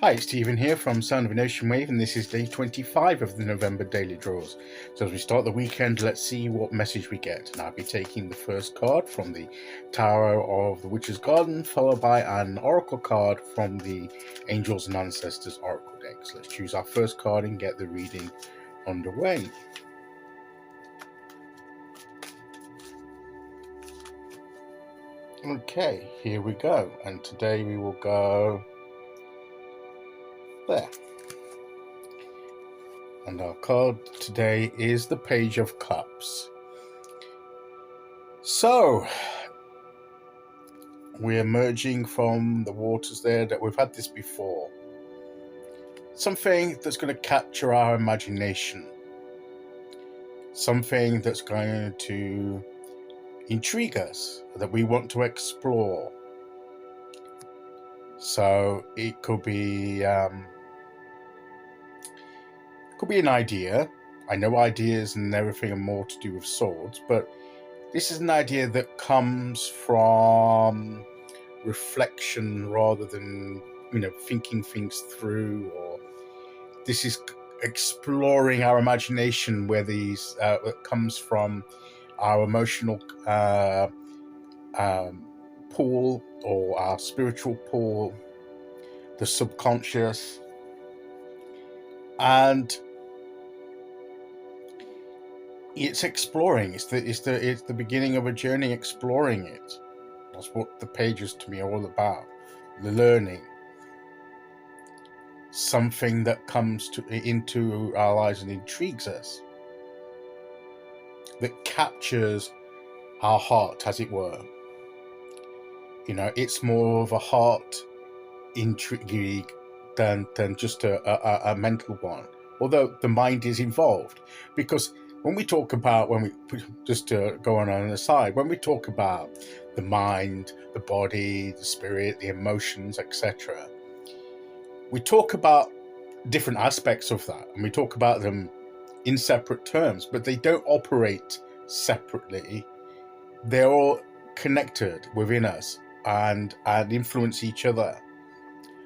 Hi, it's Stephen here from Sound of an Ocean Wave, and this is day 25 of the November daily draws. So as we start the weekend, let's see what message we get. And I'll be taking the first card from the Tarot of the Witch's Garden, followed by an oracle card from the Angels and Ancestors Oracle deck. So let's choose our first card and get the reading underway. Okay, here we go. And today we will go there. And our card today is the Page of Cups. So, we're emerging from the waters there that we've had this before. Something that's going to capture our imagination. Something that's going to intrigue us, that we want to explore. So, it could be an idea. I know ideas and everything are more to do with swords, but this is an idea that comes from reflection rather than, thinking things through, or this is exploring our imagination where these it comes from our emotional pool or our spiritual pool, the subconscious, and it's exploring. It's the beginning of a journey exploring it. That's what the pages to me are all about. The learning. Something that comes into our lives and intrigues us. That captures our heart, as it were. It's more of a heart intrigue than just a mental one. Although the mind is involved. Because when we talk about, just to go on the side, when we talk about the mind, the body, the spirit, the emotions, etc., we talk about different aspects of that, and we talk about them in separate terms, but they don't operate separately. They're all connected within us and influence each other.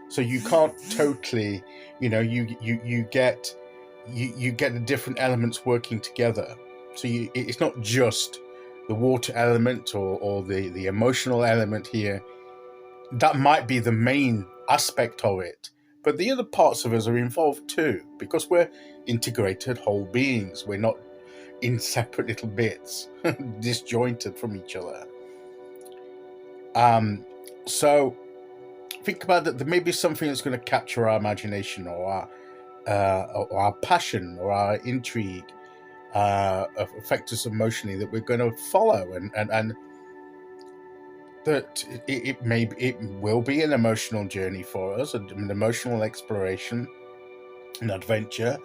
So you can't totally, you get the different elements working together. So it's not just the water element or the emotional element here. That might be the main aspect of it, but the other parts of us are involved too, because we're integrated whole beings. We're not in separate little bits, disjointed from each other. So think about that. There may be something that's going to capture our imagination or our passion or our intrigue, affect us emotionally, that we're going to follow, and that it will be an emotional journey for us, an emotional exploration, an adventure,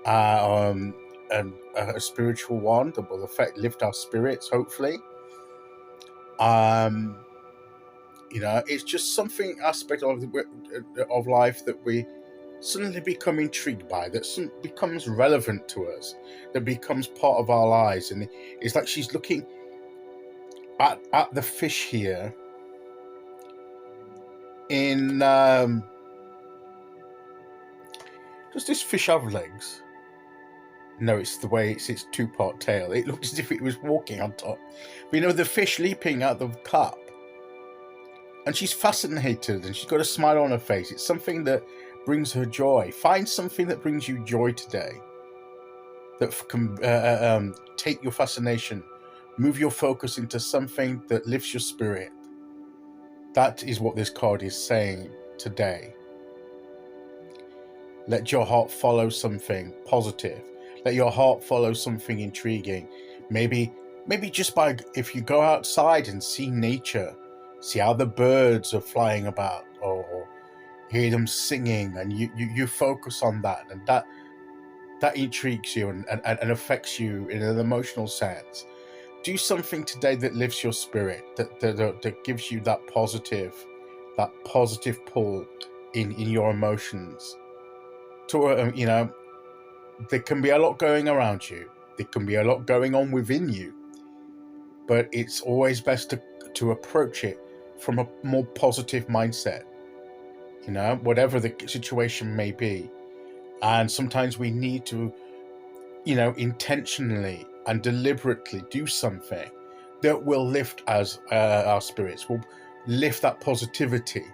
and a spiritual one that will lift our spirits, hopefully. It's just something aspect of life that we suddenly become intrigued by, that becomes relevant to us, that becomes part of our lives. And it's like she's looking at the fish here in does this fish have legs? No, it's the way it's its two-part tail. It looks as if it was walking on top. But the fish leaping out of the cup, and she's fascinated, and she's got a smile on her face. It's something that brings her joy. Find something that brings you joy today, that can take your fascination, move your focus into something that lifts your spirit. That is what this card is saying today. Let your heart follow something positive. Let your heart follow something intriguing. Maybe just if you go outside and see nature, see how the birds are flying about, or hear them singing, and you focus on that, and that intrigues you and affects you in an emotional sense. Do something today that lifts your spirit, that gives you that positive pull in your emotions. There can be a lot going around you. There can be a lot going on within you. But it's always best to approach it from a more positive mindset. whatever the situation may be. And sometimes we need to, intentionally and deliberately do something that will lift our spirits, will lift that positivity.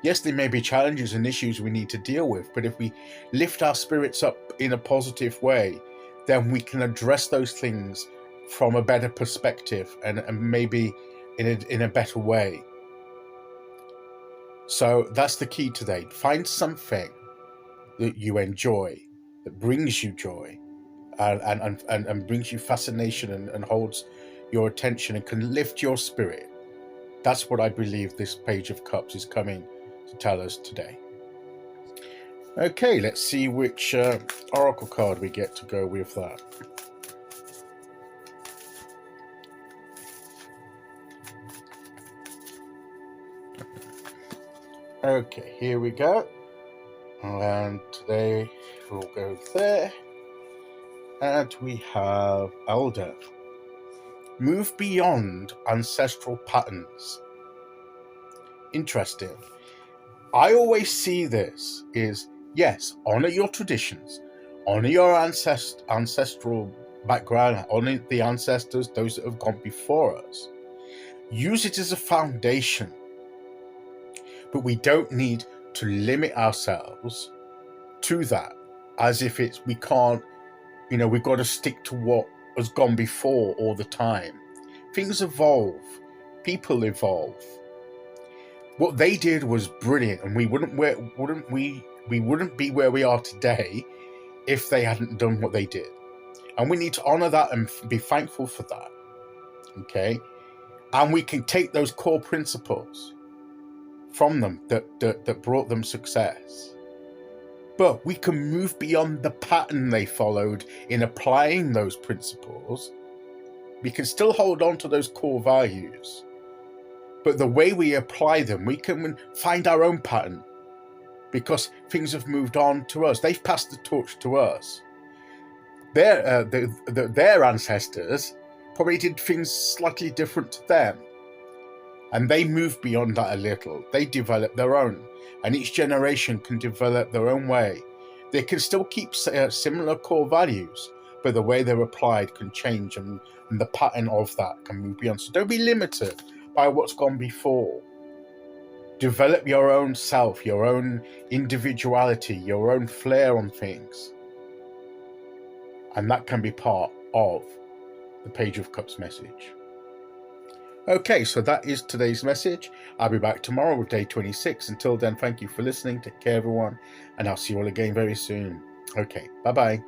Yes, there may be challenges and issues we need to deal with, but if we lift our spirits up in a positive way, then we can address those things from a better perspective and maybe in a better way. So that's the key today. Find something that you enjoy, that brings you joy, and brings you fascination and holds your attention and can lift your spirit. That's what I believe this Page of Cups is coming to tell us today. Okay, let's see which oracle card we get to go with that. Okay, here we go. And today we'll go there. And we have Elder. Move beyond ancestral patterns. Interesting. I always see this is, yes, honor your traditions, honor your ancestral background, honor the ancestors, those that have gone before us. Use it as a foundation. But we don't need to limit ourselves to that as if we can't, we've got to stick to what has gone before all the time. Things evolve, people evolve. What they did was brilliant, and we wouldn't be where we are today if they hadn't done what they did. And we need to honor that and be thankful for that. Okay? And we can take those core principles from them that brought them success. But we can move beyond the pattern they followed in applying those principles. We can still hold on to those core values. But the way we apply them, we can find our own pattern because things have moved on to us. They've passed the torch to us. Their ancestors probably did things slightly different to them. And they moved beyond that a little. They developed their own. And each generation can develop their own way. They can still keep similar core values, but the way they're applied can change, and the pattern of that can move beyond. So don't be limited by what's gone before. Develop your own self, your own individuality, your own flair on things. And that can be part of the Page of Cups message. Okay, so that is today's message. I'll be back tomorrow with day 26. Until then, thank you for listening. Take care, everyone, and I'll see you all again very soon. Okay, bye-bye.